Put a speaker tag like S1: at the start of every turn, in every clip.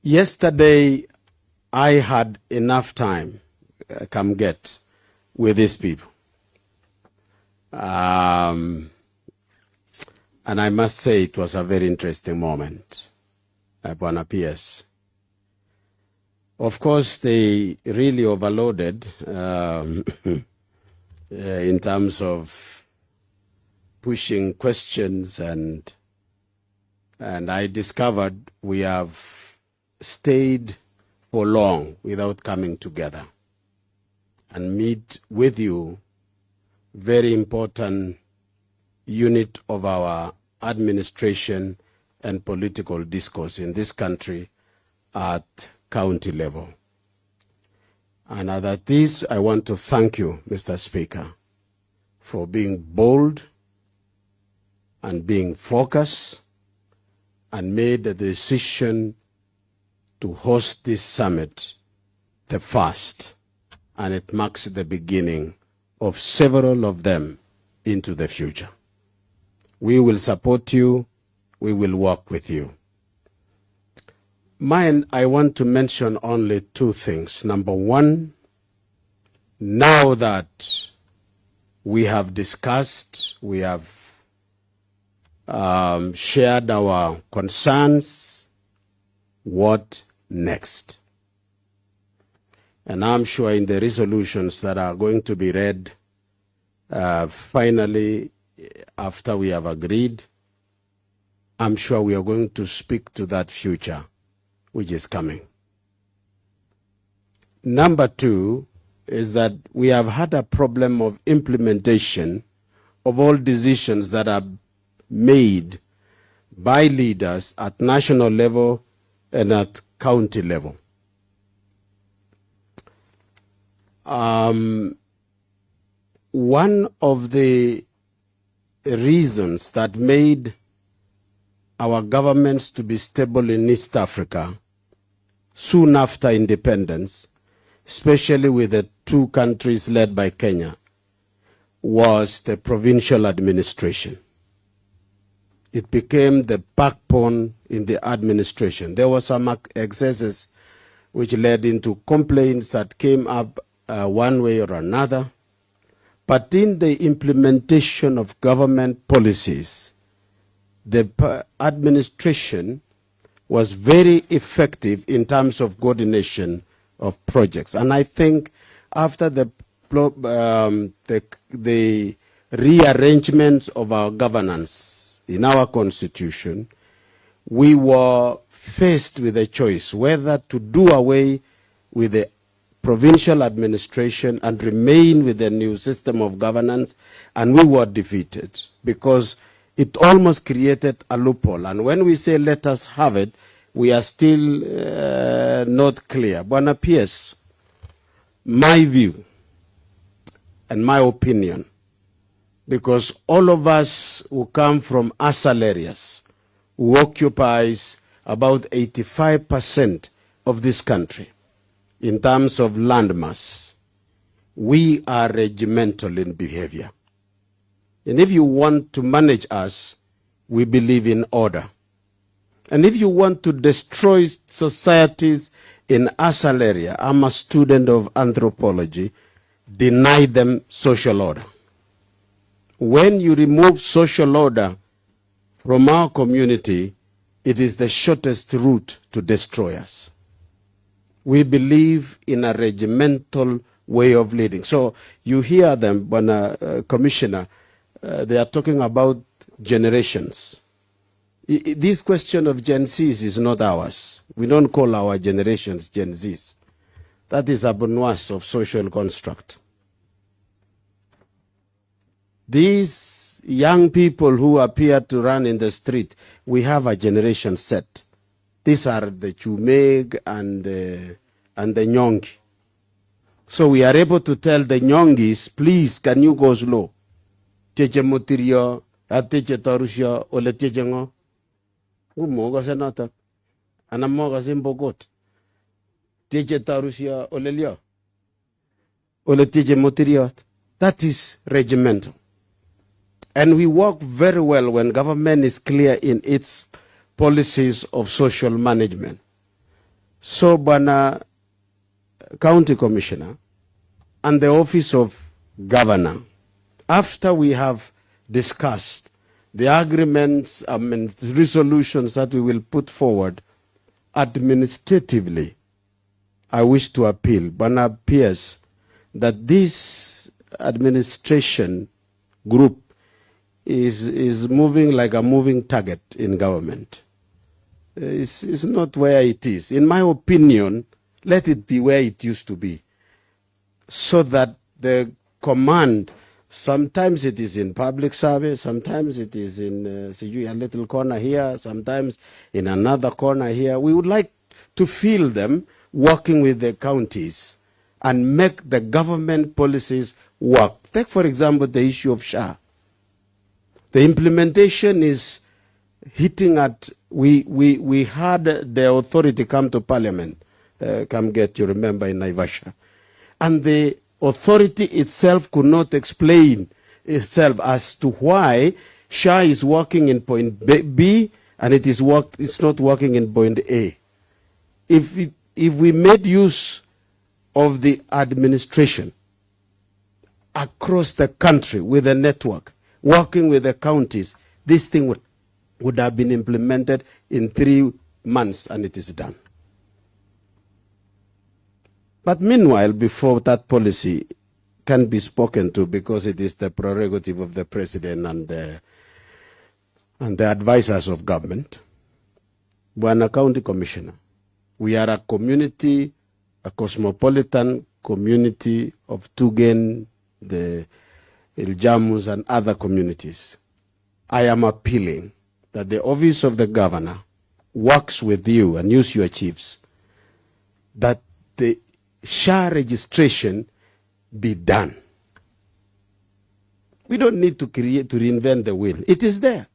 S1: Yesterday, I had enough time, with these people. And I must say it was a very interesting moment. Bwana PS. Of course, they really overloaded in terms of pushing questions, and I discovered we have stayed for long without coming together and meet with you, very important unit of our administration and political discourse in this country at county level. And at this, I want to thank you, Mr. Speaker, for being bold and being focused and made the decision to host this summit, the first, and it marks the beginning of several of them into the future. We will support you. We will work with you. Mine, I want to mention only two things. Number one, now that we have discussed, we have shared our concerns, what next? And I'm sure in the resolutions that are going to be read finally after we have agreed, I'm sure we are going to speak to that future which is coming. Number two is that we have had a problem of implementation of all decisions that are made by leaders at national level and at county level. One of the reasons that made our governments to be stable in East Africa soon after independence, especially with the two countries led by Kenya, was the provincial administration. It became the backbone in the administration. There were some excesses which led into complaints that came up one way or another. But in the implementation of government policies, the administration was very effective in terms of coordination of projects. And I think after the rearrangement of our governance in our constitution, we were faced with a choice whether to do away with the provincial administration and remain with the new system of governance, and we were defeated because it almost created a loophole. And when we say let us have it, we are still not clear. Bwana PS, my view and my opinion, because all of us who come from ASAL areas, who occupies about 85% of this country in terms of landmass, we are regimental in behavior. And if you want to manage us, we believe in order. And if you want to destroy societies in ASAL area, I'm a student of anthropology, deny them social order. When you remove social order from our community, it is the shortest route to destroy us. We believe in a regimental way of leading. So you hear them, when Commissioner, they are talking about generations. This question of Gen Zs is not ours. We don't call our generations Gen Zs. That is a bonus of social construct. These young people who appear to run in the street, we have a generation set. These are the Chumeg and the Nyongi. So we are able to tell the Nyongis, please, can you go slow? Teche motirio, teche tarusha, ole teche ngo. Umoga senata. Anamoga simbogot. Teche tarusha, ole lio. Ole teche motirio. That is regimental. And we work very well when government is clear in its policies of social management. So, Bwana County Commissioner and the Office of Governor, after we have discussed the agreements and resolutions that we will put forward administratively, I wish to appeal, Bwana Pierce, that this administration group is moving like a moving target in government. It's not where it is. In my opinion, let it be where it used to be, so that the command, sometimes it is in public service, sometimes it is in a little corner here, sometimes in another corner here. We would like to feel them working with the counties and make the government policies work. Take, for example, the issue of SHA. The implementation is hitting at, we had the authority come to Parliament, you remember, in Naivasha. And the authority itself could not explain itself as to why SHA is working in point B and it's not working in point A. If we made use of the administration across the country with a network, working with the counties, this thing would have been implemented in 3 months, and it is done. But meanwhile, before that policy can be spoken to, because it is the prerogative of the president and the advisors of government, Bwana County Commissioner, we are a community, a cosmopolitan community of Tugen, the Iljamus, and other communities. I am appealing that the office of the governor works with you and use your chiefs, that the SHA registration be done. We don't need to reinvent the wheel. It is there.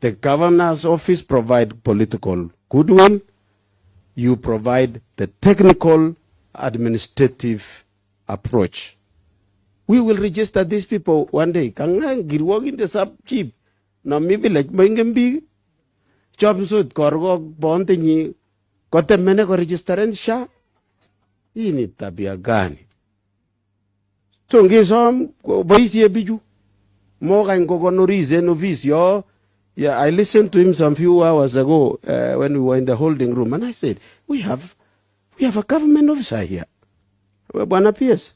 S1: The governor's office provides political goodwill. You provide the technical administrative approach. We will register these people one day. Kanga girwag in the sub chief. Na mi village mangembi. Job suit korgo bonte ni kote mene ko registeren SHA. Hii ni tabia gani? So ngisom boisi ebiju. Moga ngogo no reason no visio. Yeah, I listened to him some few hours ago when we were in the holding room, and I said, we have a government officer here. Bwana Pierce,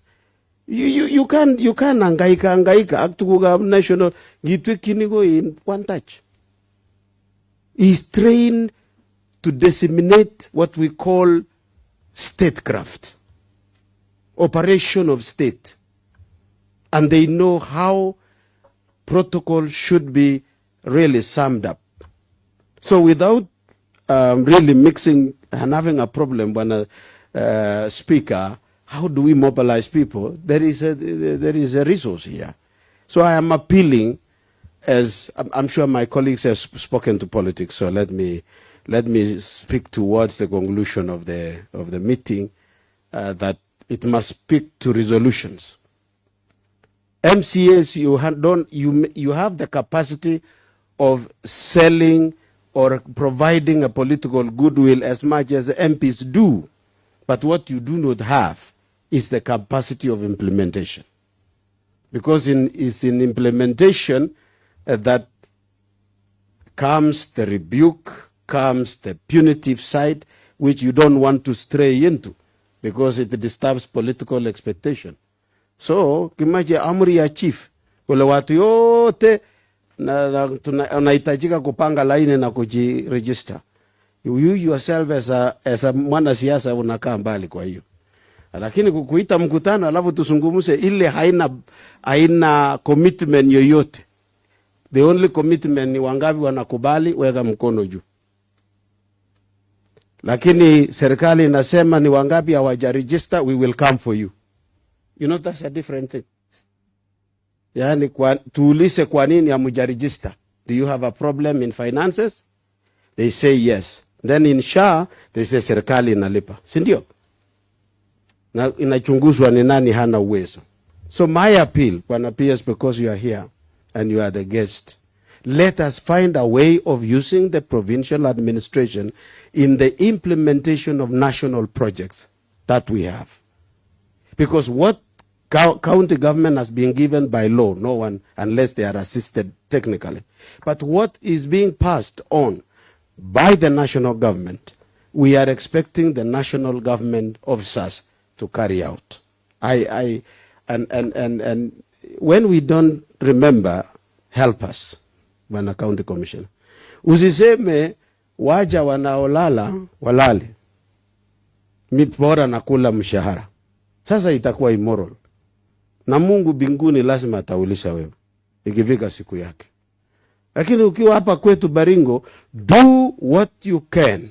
S1: you can angaika aktukuga national gitwe kinigo in one touch. He's trained to disseminate what we call statecraft, operation of state, and they know how protocol should be really summed up. So without really mixing and having a problem when a speaker, how do we mobilize people? There is a resource here. So I am appealing, as I'm sure my colleagues have spoken to politics, so let me speak towards the conclusion of the meeting, that it must speak to resolutions. MCAs, you have the capacity of selling or providing a political goodwill as much as the MPs do. But what you do not have is the capacity of implementation. Because it's in implementation that comes the rebuke, comes the punitive side, which you don't want to stray into, because it disturbs political expectation. So, kimaje amri ya chief, wale watu yote unahitajika kupanga laini na kujiregister. You yourself as a mwanasiasa unakaa mbali kwa hiyo. Lakini kukuita mkutano alafu tusungumuse ile haina commitment yoyote. The only commitment ni wangapi wanakubali, weka mkono juu. Lakini serikali inasema ni wangapi hawajaregister, we will come for you. You know, that's a different thing. Yani tuulise kwa nini hamujaregister? Do you have a problem in finances? They say yes. Then in SHA, they say serikali inalipa. Sindio? Na inachunguzwa ni nani hana uwezo. So my appeal, Bwana PS, because you are here and you are the guest, let us find a way of using the provincial administration in the implementation of national projects that we have. Because what county government has been given by law, no one, unless they are assisted technically. But what is being passed on by the national government, we are expecting the national government officers to carry out. And when we don't remember, help us, Bwana County Commissioner. Usiseme waja wanaolala walale, bora nakula mshahara. Sasa itakuwa immoral. Na Mungu binguni lazima ataulisha wewe ikifika siku yake. Lakini ukiwa hapa kwetu Baringo, do what you can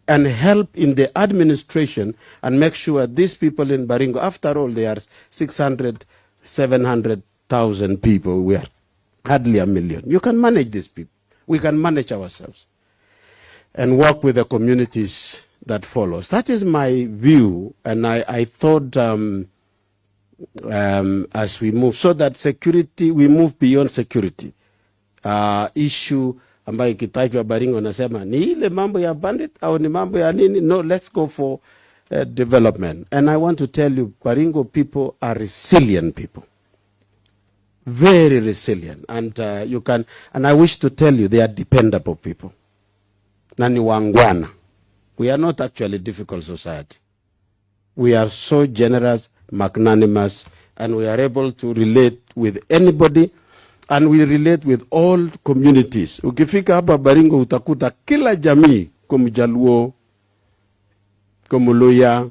S1: and help in the administration and make sure these people in Baringo, after all, they are 600, 700,000 people. We are hardly a million. You can manage these people. We can manage ourselves and work with the communities that follows. That is my view, and I thought as we move, so that security, we move beyond security. Issue ambayo ikitajwa Baringo nasema ni ile mambo ya bandit au ni mambo ya nini? No, let's go for development. And I want to tell you, Baringo people are resilient people. Very resilient. And you can, and I wish to tell you, they are dependable people. Na ni wangwana. We are not actually a difficult society. We are so generous, magnanimous, and we are able to relate with anybody, and we relate with all communities. Ukifika hapa Baringo utakuta kila jamii, Mjaluo, Mluya,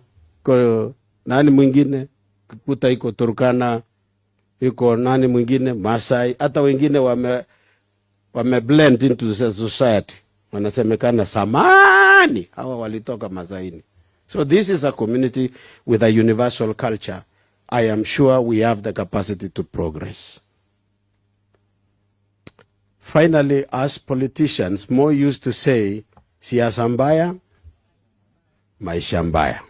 S1: nani mwingine, kuta iko Turkana, iko nani mwingine, Masai, hata wengine wame blend into the society. Wanasemekana samani, hawa walitoka Masaini. So this is a community with a universal culture. I am sure we have the capacity to progress. Finally, as politicians, more used to say, siasa mbaya, maisha mbaya.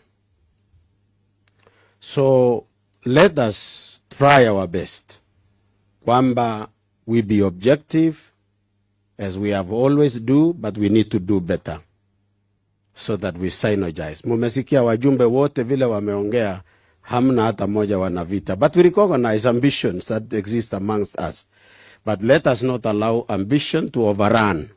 S1: So let us try our best. Kwamba we be objective, as we have always do, but we need to do better so that we synergize. Mumesikia wajumbe wote vile wameongea, hamna hata moja wanavita. But we recognize ambitions that exist amongst us. But let us not allow ambition to overrun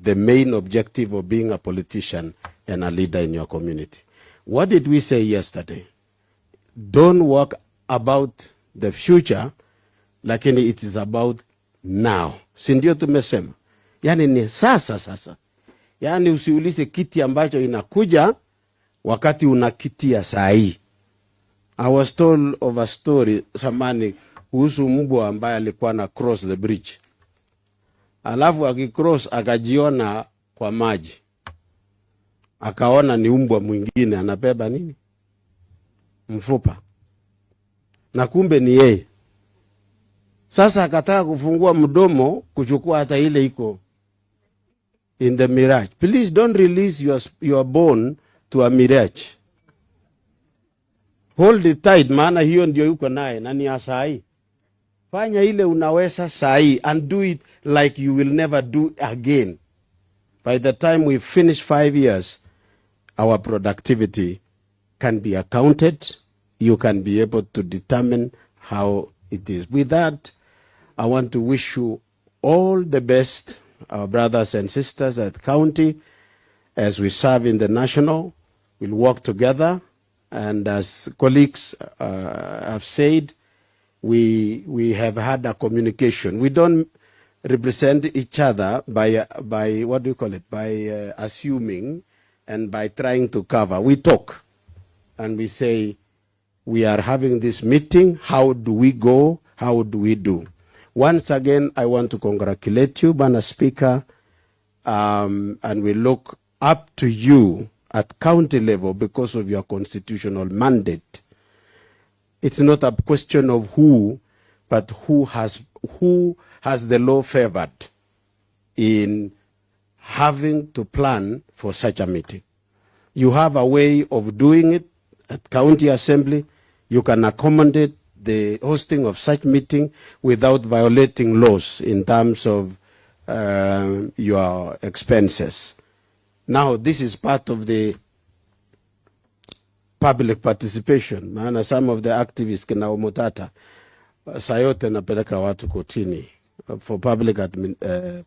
S1: the main objective of being a politician and a leader in your community. What did we say yesterday? Don't work about the future, lakini it is about now. Si ndio tumesema? Yani ni sasa. Yani usiulize kiti ambacho inakuja wakati unakitia sahi. I was told of a story samani kuhusu mbwa ambaye alikuwa na cross the bridge. Alafu akicross akajiona kwa maji. Akaona ni mbwa mwingine anabeba nini? Mfupa. Na kumbe ni yeye. Sasa akataka kufungua mdomo kuchukua hata ile iko in the mirage. Please don't release your bone to a mirage. Hold it tight, maana hiyo ndio yuko naye na ni asai. Fanya ile unaweza sahi and do it like you will never do again. By the time we finish 5 years, our productivity can be accounted. You can be able to determine how it is. With that, I want to wish you all the best, our brothers and sisters at county, as we serve in the national. We'll work together, and as colleagues have said, we have had a communication. We don't represent each other by what do you call it? By assuming and by trying to cover. We talk and we say, we are having this meeting. How do we go? How do we do? Once again, I want to congratulate you, Bwana Speaker, and we look up to you at county level because of your constitutional mandate. It's not a question of who, but who has the law favored in having to plan for such a meeting. You have a way of doing it at county assembly. You can accommodate the hosting of such meeting without violating laws in terms of your expenses. Now, this is part of the public participation. Maana some of the activists kina Umutata sayote napeleka watu kotini for public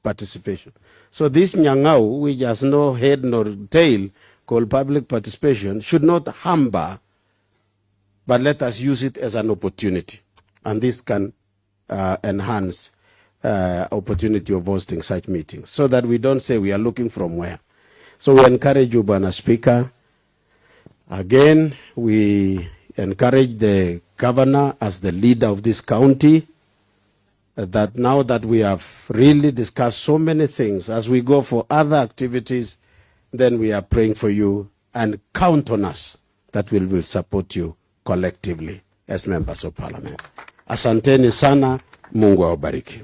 S1: participation. So this nyang'au, which has no head nor tail, called public participation, should not hamper, but let us use it as an opportunity. And this can enhance opportunity of hosting such meetings, so that we don't say we are looking from where. So we encourage you, Bwana Speaker. Again, we encourage the governor as the leader of this county, that now that we have really discussed so many things, as we go for other activities, then we are praying for you, and count on us that we will support you collectively as members of parliament. Asanteni sana, Mungu awabariki.